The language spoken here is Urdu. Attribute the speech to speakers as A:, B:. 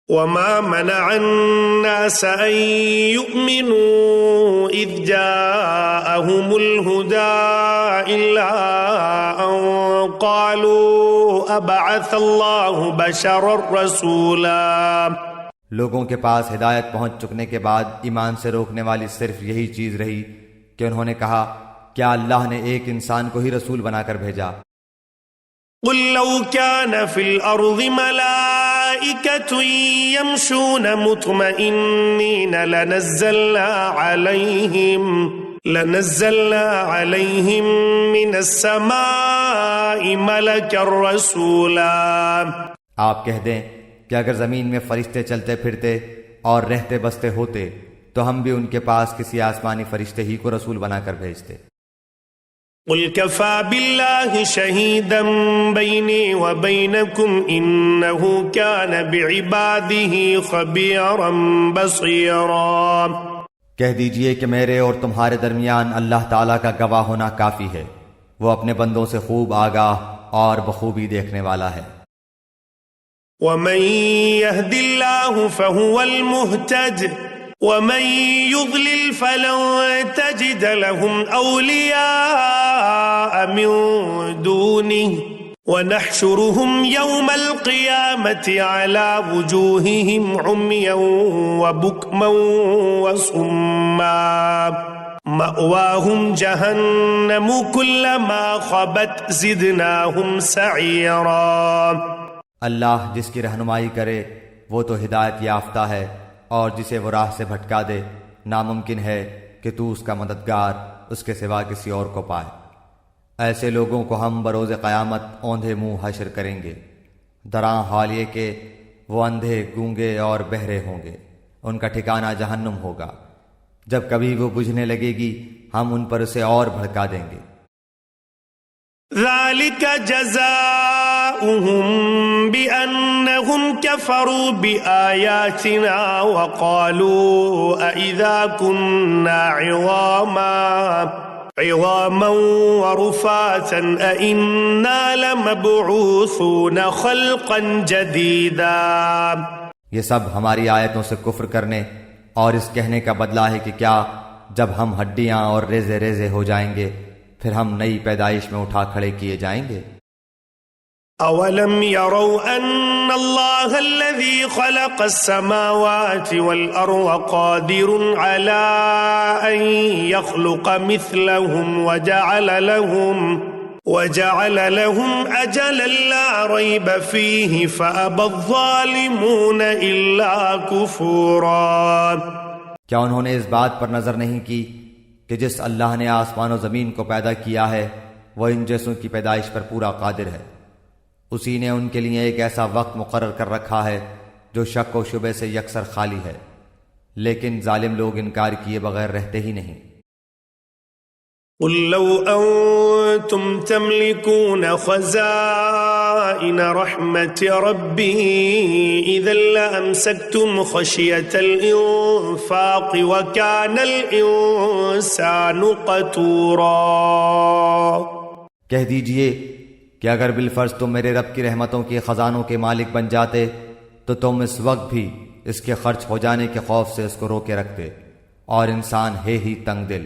A: وما منع الناس أن يؤمنوا إذ جاءهم الهدى إلا أن قالوا أبعث الله بشرا رسولا۔
B: لوگوں کے پاس ہدایت پہنچ چکنے کے بعد ایمان سے روکنے والی صرف یہی چیز رہی کہ انہوں نے کہا کیا اللہ نے ایک انسان کو ہی رسول بنا کر بھیجا؟
A: قل لو كان في الأرض ملائكة يمشون مطمئنين لنزلنا عليهم من السماء ملكا رسولا۔
B: آپ کہہ دیں کہ اگر زمین میں فرشتے چلتے پھرتے اور رہتے بستے ہوتے تو ہم بھی ان کے پاس کسی آسمانی فرشتے ہی کو رسول بنا کر بھیجتے۔
A: قل كفى بالله شهيدا بيني وبينكم إنه كان بعباده خبيرا بصيرا۔
B: کہہ دیجئے کہ میرے اور تمہارے درمیان اللہ تعالیٰ کا گواہ ہونا کافی ہے، وہ اپنے بندوں سے خوب آگاہ اور بخوبی دیکھنے والا ہے۔
A: ومن يهد الله فهو المهتد ومن يضلل فلن تجد لهم أولياء من دونه ونحشرهم يوم القيامة على وجوههم عميا وبكما وصما مأواهم جهنم كلما خبت زدناهم سعيرا۔
B: اللہ جس کی رہنمائی کرے وہ تو ہدایت یافتہ ہے، اور جسے وہ راہ سے بھٹکا دے ناممکن ہے کہ تو اس کا مددگار اس کے سوا کسی اور کو پائے۔ ایسے لوگوں کو ہم بروز قیامت اوندھے منہ حشر کریں گے، دراں حال یہ کہ وہ اندھے، گونگے اور بہرے ہوں گے، ان کا ٹھکانہ جہنم ہوگا، جب کبھی وہ بجھنے لگے گی ہم ان پر اسے اور بھڑکا دیں گے۔
A: ذلك جزاؤهم بأنهم كفروا بآياتنا وقالوا أئذا كنا عظاما ورفاتا أئنا لمبعوثون خلقا جديدا۔
B: یہ سب ہماری آیتوں سے کفر کرنے اور اس کہنے کا بدلہ ہے کہ کیا جب ہم ہڈیاں اور ریزے ریزے ہو جائیں گے پھر ہم نئی پیدائش میں اٹھا کھڑے کیے جائیں گے۔
A: اولم يروا ان اللہ الذي خلق السماوات والارض قادر على ان يخلق مثلهم وجعل لهم اجلا لا ريب فيه فابى الظالمون الا كفورا۔
B: کیا انہوں نے اس بات پر نظر نہیں کی کہ جس اللہ نے آسمان و زمین کو پیدا کیا ہے وہ ان جیسوں کی پیدائش پر پورا قادر ہے، اسی نے ان کے لیے ایک ایسا وقت مقرر کر رکھا ہے جو شک و شبے سے یکسر خالی ہے، لیکن ظالم لوگ انکار کیے بغیر رہتے ہی نہیں۔
A: قل لو انتم تملكون خزائن رحمت ربی اذا لامسکتم خشیۃ الانفاق وکان الانسان قتورا۔
B: کہہ دیجئے کہ اگر بالفرض تم میرے رب کی رحمتوں کے خزانوں کے مالک بن جاتے تو تم اس وقت بھی اس کے خرچ ہو جانے کے خوف سے اس کو روکے رکھتے، اور انسان ہے ہی تنگ دل۔